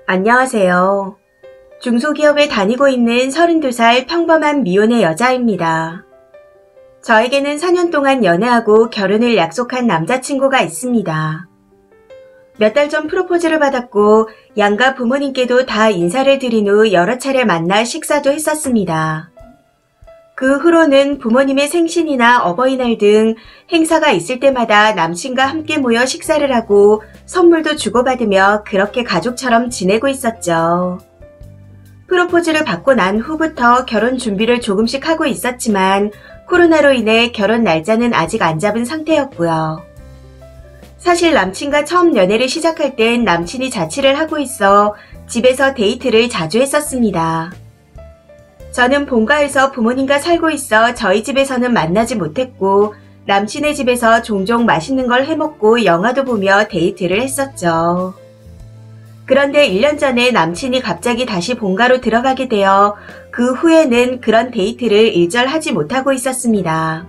안녕하세요. 중소기업에 다니고 있는 32살 평범한 미혼의 여자입니다. 저에게는 4년 동안 연애하고 결혼을 약속한 남자친구가 있습니다. 몇 달 전 프로포즈를 받았고 양가 부모님께도 다 인사를 드린 후 여러 차례 만나 식사도 했었습니다. 그 후로는 부모님의 생신이나 어버이날 등 행사가 있을 때마다 남친과 함께 모여 식사를 하고 선물도 주고받으며 그렇게 가족처럼 지내고 있었죠. 프로포즈를 받고 난 후부터 결혼 준비를 조금씩 하고 있었지만 코로나로 인해 결혼 날짜는 아직 안 잡은 상태였고요. 사실 남친과 처음 연애를 시작할 땐 남친이 자취를 하고 있어 집에서 데이트를 자주 했었습니다. 저는 본가에서 부모님과 살고 있어 저희 집에서는 만나지 못했고 남친의 집에서 종종 맛있는 걸 해먹고 영화도 보며 데이트를 했었죠. 그런데 1년 전에 남친이 갑자기 다시 본가로 들어가게 되어 그 후에는 그런 데이트를 일절하지 못하고 있었습니다.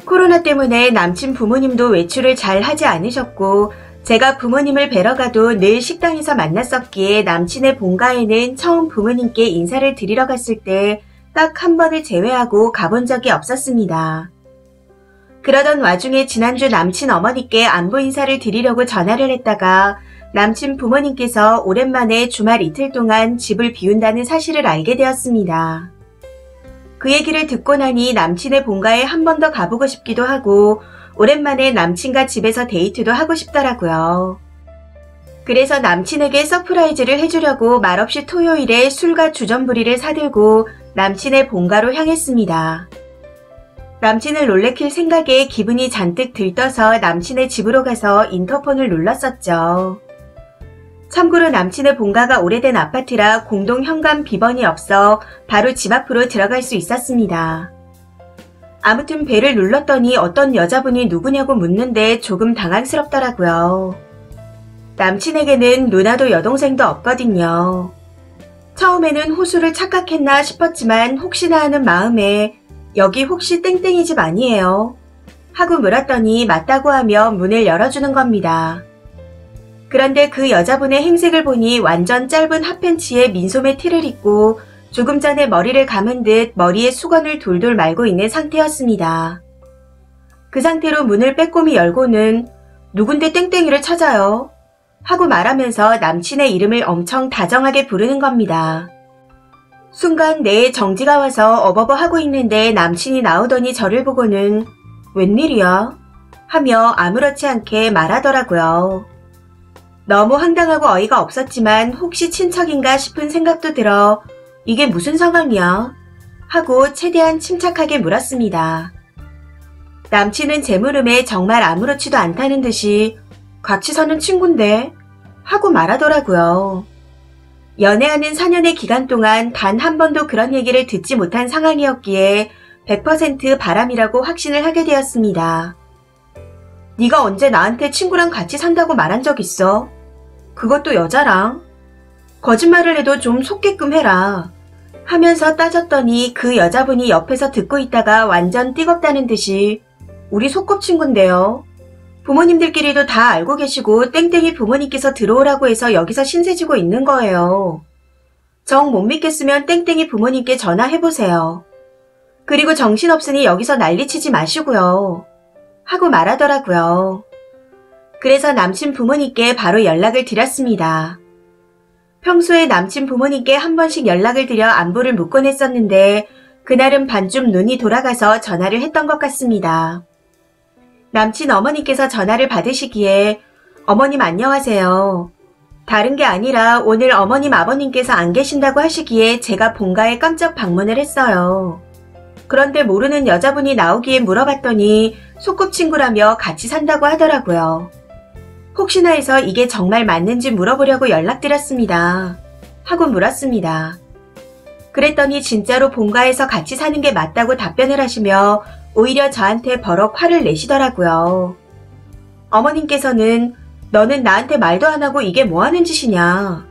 코로나 때문에 남친 부모님도 외출을 잘 하지 않으셨고 제가 부모님을 뵈러 가도 늘 식당에서 만났었기에 남친의 본가에는 처음 부모님께 인사를 드리러 갔을 때 딱 한 번을 제외하고 가본 적이 없었습니다. 그러던 와중에 지난주 남친 어머니께 안부 인사를 드리려고 전화를 했다가 남친 부모님께서 오랜만에 주말 이틀 동안 집을 비운다는 사실을 알게 되었습니다. 그 얘기를 듣고 나니 남친의 본가에 한 번 더 가보고 싶기도 하고 오랜만에 남친과 집에서 데이트도 하고 싶더라고요. 그래서 남친에게 서프라이즈를 해주려고 말없이 토요일에 술과 주전부리를 사들고 남친의 본가로 향했습니다. 남친을 놀래킬 생각에 기분이 잔뜩 들떠서 남친의 집으로 가서 인터폰을 눌렀었죠. 참고로 남친의 본가가 오래된 아파트라 공동 현관 비번이 없어 바로 집 앞으로 들어갈 수 있었습니다. 아무튼 벨을 눌렀더니 어떤 여자분이 누구냐고 묻는데 조금 당황스럽더라고요. 남친에게는 누나도 여동생도 없거든요. 처음에는 호수를 착각했나 싶었지만 혹시나 하는 마음에 여기 혹시 땡땡이 집 아니에요? 하고 물었더니 맞다고 하며 문을 열어주는 겁니다. 그런데 그 여자분의 행색을 보니 완전 짧은 핫팬츠에 민소매 티를 입고 조금 전에 머리를 감은 듯 머리에 수건을 돌돌 말고 있는 상태였습니다. 그 상태로 문을 빼꼼히 열고는 누군데 땡땡이를 찾아요? 하고 말하면서 남친의 이름을 엄청 다정하게 부르는 겁니다. 순간 뇌에 정지가 와서 어버버 하고 있는데 남친이 나오더니 저를 보고는 웬일이야? 하며 아무렇지 않게 말하더라고요. 너무 황당하고 어이가 없었지만 혹시 친척인가 싶은 생각도 들어 이게 무슨 상황이야? 하고 최대한 침착하게 물었습니다. 남친은 제 물음에 정말 아무렇지도 않다는 듯이 같이 사는 친군데? 하고 말하더라고요. 연애하는 4년의 기간 동안 단 한 번도 그런 얘기를 듣지 못한 상황이었기에 100% 바람이라고 확신을 하게 되었습니다. 네가 언제 나한테 친구랑 같이 산다고 말한 적 있어? 그것도 여자랑? 거짓말을 해도 좀 속게끔 해라. 하면서 따졌더니 그 여자분이 옆에서 듣고 있다가 완전 뜨겁다는 듯이 우리 소꿉친구인데요. 부모님들끼리도 다 알고 계시고 땡땡이 부모님께서 들어오라고 해서 여기서 신세지고 있는 거예요. 정 못 믿겠으면 땡땡이 부모님께 전화해보세요. 그리고 정신없으니 여기서 난리치지 마시고요. 하고 말하더라고요. 그래서 남친 부모님께 바로 연락을 드렸습니다. 평소에 남친 부모님께 한 번씩 연락을 드려 안부를 묻곤 했었는데 그날은 반쯤 눈이 돌아가서 전화를 했던 것 같습니다. 남친 어머니께서 전화를 받으시기에 어머님 안녕하세요. 다른 게 아니라 오늘 어머님 아버님께서 안 계신다고 하시기에 제가 본가에 깜짝 방문을 했어요. 그런데 모르는 여자분이 나오기에 물어봤더니 소꿉친구라며 같이 산다고 하더라고요. 혹시나 해서 이게 정말 맞는지 물어보려고 연락드렸습니다. 하고 물었습니다. 그랬더니 진짜로 본가에서 같이 사는 게 맞다고 답변을 하시며 오히려 저한테 버럭 화를 내시더라고요. 어머님께서는 너는 나한테 말도 안 하고 이게 뭐 하는 짓이냐?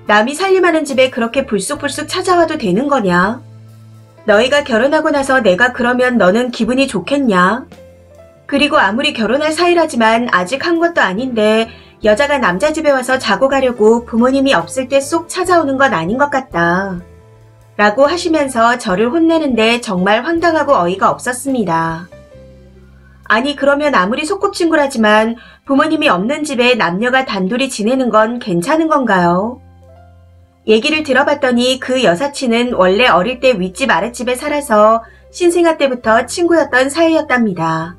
남이 살림하는 집에 그렇게 불쑥불쑥 찾아와도 되는 거냐? 너희가 결혼하고 나서 내가 그러면 너는 기분이 좋겠냐? 그리고 아무리 결혼할 사이라지만 아직 한 것도 아닌데 여자가 남자 집에 와서 자고 가려고 부모님이 없을 때 쏙 찾아오는 건 아닌 것 같다. 라고 하시면서 저를 혼내는데 정말 황당하고 어이가 없었습니다. 아니 그러면 아무리 소꿉친구라지만 부모님이 없는 집에 남녀가 단둘이 지내는 건 괜찮은 건가요? 얘기를 들어봤더니 그 여사친은 원래 어릴 때 윗집 아랫집에 살아서 신생아 때부터 친구였던 사이였답니다.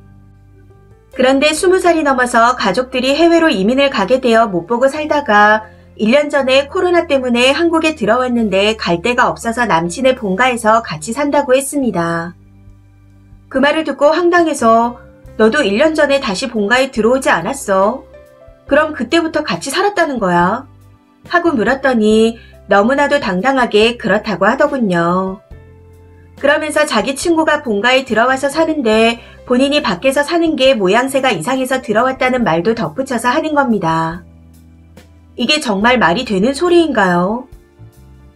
그런데 20살이 넘어서 가족들이 해외로 이민을 가게 되어 못 보고 살다가 1년 전에 코로나 때문에 한국에 들어왔는데 갈 데가 없어서 남친의 본가에서 같이 산다고 했습니다. 그 말을 듣고 황당해서 너도 1년 전에 다시 본가에 들어오지 않았어? 그럼 그때부터 같이 살았다는 거야? 하고 물었더니 너무나도 당당하게 그렇다고 하더군요. 그러면서 자기 친구가 본가에 들어와서 사는데 본인이 밖에서 사는 게 모양새가 이상해서 들어왔다는 말도 덧붙여서 하는 겁니다. 이게 정말 말이 되는 소리인가요?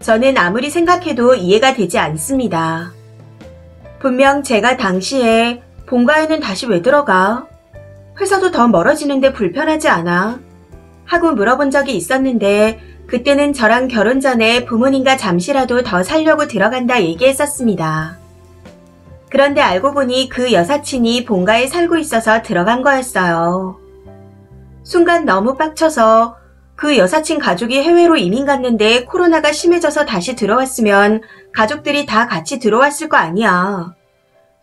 저는 아무리 생각해도 이해가 되지 않습니다. 분명 제가 당시에 본가에는 다시 왜 들어가? 회사도 더 멀어지는데 불편하지 않아? 하고 물어본 적이 있었는데 그때는 저랑 결혼 전에 부모님과 잠시라도 더 살려고 들어간다 얘기했었습니다. 그런데 알고 보니 그 여사친이 본가에 살고 있어서 들어간 거였어요. 순간 너무 빡쳐서 그 여사친 가족이 해외로 이민 갔는데 코로나가 심해져서 다시 들어왔으면 가족들이 다 같이 들어왔을 거 아니야.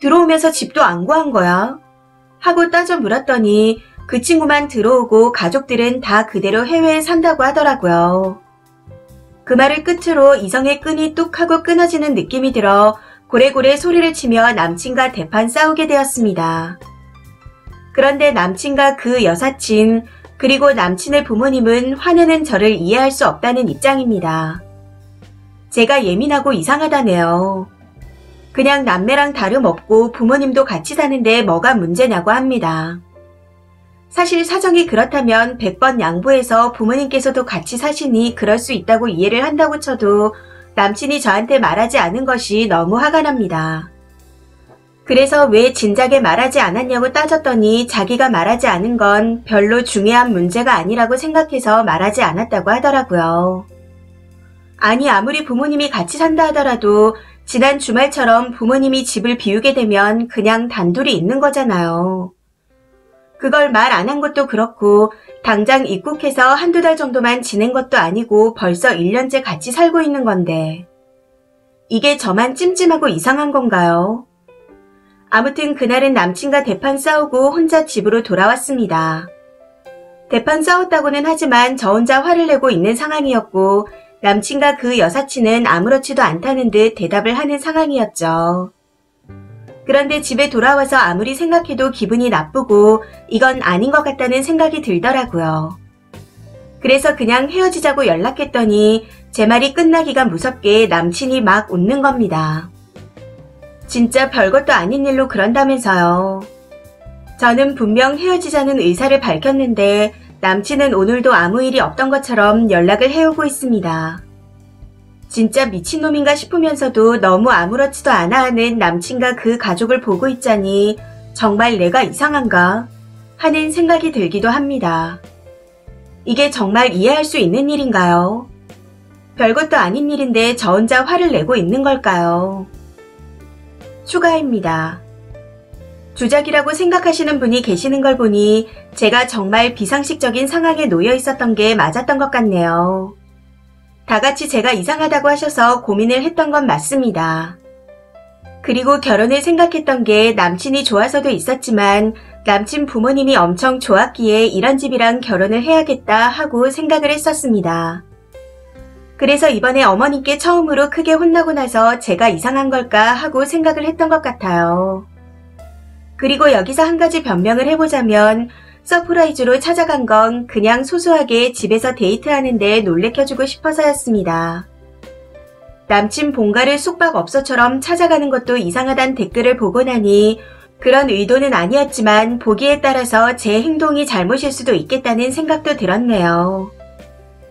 들어오면서 집도 안 구한 거야. 하고 따져 물었더니 그 친구만 들어오고 가족들은 다 그대로 해외에 산다고 하더라고요. 그 말을 끝으로 이성의 끈이 뚝 하고 끊어지는 느낌이 들어 고래고래 소리를 치며 남친과 대판 싸우게 되었습니다. 그런데 남친과 그 여사친 그리고 남친의 부모님은 화내는 저를 이해할 수 없다는 입장입니다. 제가 예민하고 이상하다네요. 그냥 남매랑 다름없고 부모님도 같이 사는데 뭐가 문제냐고 합니다. 사실 사정이 그렇다면 100번 양보해서 부모님께서도 같이 사시니 그럴 수 있다고 이해를 한다고 쳐도 남친이 저한테 말하지 않은 것이 너무 화가 납니다. 그래서 왜 진작에 말하지 않았냐고 따졌더니 자기가 말하지 않은 건 별로 중요한 문제가 아니라고 생각해서 말하지 않았다고 하더라고요. 아니 아무리 부모님이 같이 산다 하더라도 지난 주말처럼 부모님이 집을 비우게 되면 그냥 단둘이 있는 거잖아요. 그걸 말 안 한 것도 그렇고 당장 입국해서 한두 달 정도만 지낸 것도 아니고 벌써 1년째 같이 살고 있는 건데 이게 저만 찜찜하고 이상한 건가요? 아무튼 그날은 남친과 대판 싸우고 혼자 집으로 돌아왔습니다. 대판 싸웠다고는 하지만 저 혼자 화를 내고 있는 상황이었고 남친과 그 여사친은 아무렇지도 않다는 듯 대답을 하는 상황이었죠. 그런데 집에 돌아와서 아무리 생각해도 기분이 나쁘고 이건 아닌 것 같다는 생각이 들더라고요. 그래서 그냥 헤어지자고 연락했더니 제 말이 끝나기가 무섭게 남친이 막 웃는 겁니다. 진짜 별것도 아닌 일로 그런다면서요. 저는 분명 헤어지자는 의사를 밝혔는데 남친은 오늘도 아무 일이 없던 것처럼 연락을 해오고 있습니다. 진짜 미친놈인가 싶으면서도 너무 아무렇지도 않아 하는 남친과 그 가족을 보고 있자니 정말 내가 이상한가 하는 생각이 들기도 합니다. 이게 정말 이해할 수 있는 일인가요? 별것도 아닌 일인데 저 혼자 화를 내고 있는 걸까요? 추가입니다. 주작이라고 생각하시는 분이 계시는 걸 보니 제가 정말 비상식적인 상황에 놓여 있었던 게 맞았던 것 같네요. 다 같이 제가 이상하다고 하셔서 고민을 했던 건 맞습니다. 그리고 결혼을 생각했던 게 남친이 좋아서도 있었지만 남친 부모님이 엄청 좋았기에 이런 집이랑 결혼을 해야겠다 하고 생각을 했었습니다. 그래서 이번에 어머님께 처음으로 크게 혼나고 나서 제가 이상한 걸까 하고 생각을 했던 것 같아요. 그리고 여기서 한 가지 변명을 해보자면 서프라이즈로 찾아간 건 그냥 소소하게 집에서 데이트하는데 놀래켜주고 싶어서였습니다. 남친 본가를 숙박업소처럼 찾아가는 것도 이상하단 댓글을 보고 나니 그런 의도는 아니었지만 보기에 따라서 제 행동이 잘못일 수도 있겠다는 생각도 들었네요.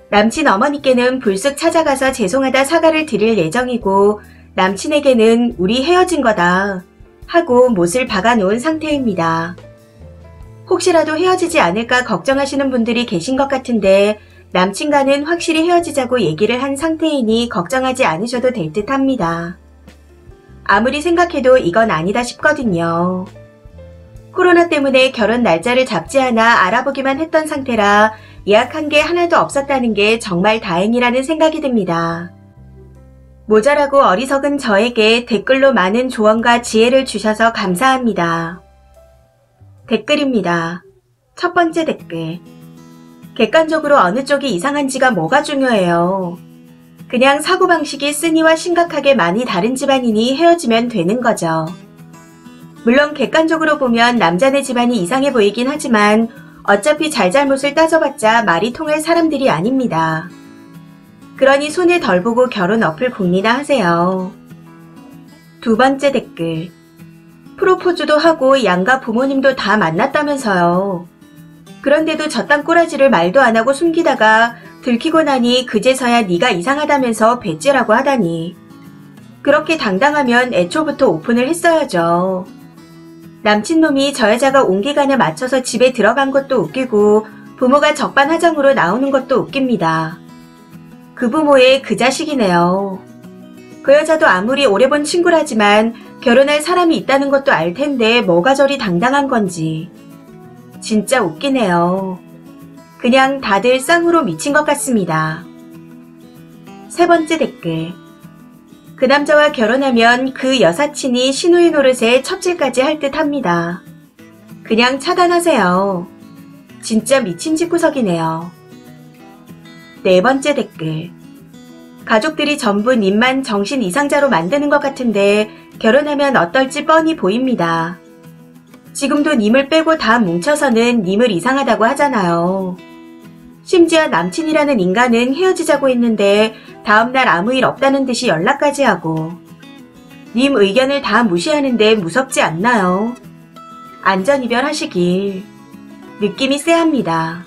남친 어머니께는 불쑥 찾아가서 죄송하다 사과를 드릴 예정이고 남친에게는 우리 헤어진 거다 하고 못을 박아놓은 상태입니다. 혹시라도 헤어지지 않을까 걱정하시는 분들이 계신 것 같은데 남친과는 확실히 헤어지자고 얘기를 한 상태이니 걱정하지 않으셔도 될 듯 합니다. 아무리 생각해도 이건 아니다 싶거든요. 코로나 때문에 결혼 날짜를 잡지 않아 알아보기만 했던 상태라 예약한 게 하나도 없었다는 게 정말 다행이라는 생각이 듭니다. 모자라고 어리석은 저에게 댓글로 많은 조언과 지혜를 주셔서 감사합니다. 댓글입니다. 첫 번째 댓글. 객관적으로 어느 쪽이 이상한지가 뭐가 중요해요. 그냥 사고방식이 쓰니와 심각하게 많이 다른 집안이니 헤어지면 되는 거죠. 물론 객관적으로 보면 남자네 집안이 이상해 보이긴 하지만 어차피 잘잘못을 따져봤자 말이 통할 사람들이 아닙니다. 그러니 손해 덜 보고 결혼 어플 국리나 하세요. 두 번째 댓글. 프로포즈도 하고 양가 부모님도 다 만났다면서요. 그런데도 저딴 꼬라지를 말도 안 하고 숨기다가 들키고 나니 그제서야 네가 이상하다면서 배째라고 하다니. 그렇게 당당하면 애초부터 오픈을 했어야죠. 남친놈이 저 여자가 온 기간에 맞춰서 집에 들어간 것도 웃기고 부모가 적반하장으로 나오는 것도 웃깁니다. 그 부모의 그 자식이네요. 그 여자도 아무리 오래 본 친구라지만 결혼할 사람이 있다는 것도 알 텐데 뭐가 저리 당당한 건지. 진짜 웃기네요. 그냥 다들 쌍으로 미친 것 같습니다. 세 번째 댓글. 그 남자와 결혼하면 그 여사친이 시누이 노릇에 첩질까지 할 듯 합니다. 그냥 차단하세요. 진짜 미친 집구석이네요. 네 번째 댓글. 가족들이 전부 님만 정신 이상자로 만드는 것 같은데 결혼하면 어떨지 뻔히 보입니다. 지금도 님을 빼고 다 뭉쳐서는 님을 이상하다고 하잖아요. 심지어 남친이라는 인간은 헤어지자고 했는데 다음날 아무 일 없다는 듯이 연락까지 하고 님 의견을 다 무시하는데 무섭지 않나요? 안전이별 하시길. 느낌이 쎄합니다.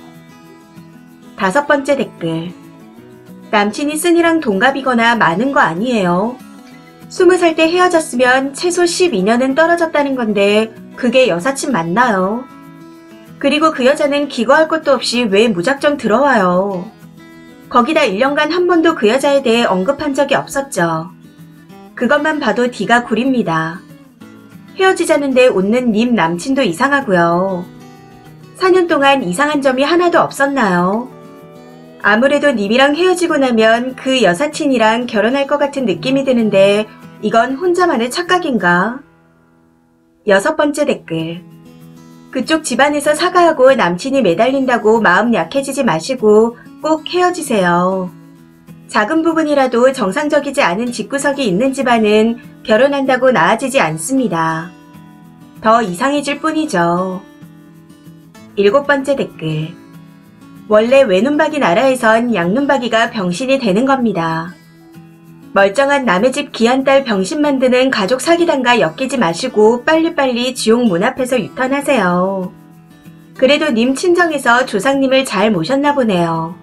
다섯 번째 댓글. 남친이 쓴이랑 동갑이거나 많은 거 아니에요. 20살 때 헤어졌으면 최소 12년은 떨어졌다는 건데 그게 여사친 맞나요? 그리고 그 여자는 기거할 것도 없이 왜 무작정 들어와요. 거기다 1년간 한 번도 그 여자에 대해 언급한 적이 없었죠. 그것만 봐도 D가 구립니다. 헤어지자는데 웃는 님 남친도 이상하고요. 4년 동안 이상한 점이 하나도 없었나요? 아무래도 님이랑 헤어지고 나면 그 여사친이랑 결혼할 것 같은 느낌이 드는데 이건 혼자만의 착각인가? 여섯 번째 댓글. 그쪽 집안에서 사과하고 남친이 매달린다고 마음 약해지지 마시고 꼭 헤어지세요. 작은 부분이라도 정상적이지 않은 집구석이 있는 집안은 결혼한다고 나아지지 않습니다. 더 이상해질 뿐이죠. 일곱 번째 댓글. 원래 외눈박이 나라에선 양눈박이가 병신이 되는 겁니다. 멀쩡한 남의 집 귀한 딸 병신 만드는 가족 사기단과 엮이지 마시고 빨리빨리 지옥 문 앞에서 유턴하세요. 그래도 님 친정에서 조상님을 잘 모셨나 보네요.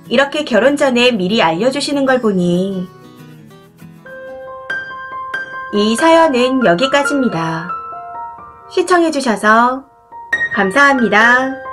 이렇게 결혼 전에 미리 알려주시는 걸 보니. 이 사연은 여기까지입니다. 시청해주셔서 감사합니다.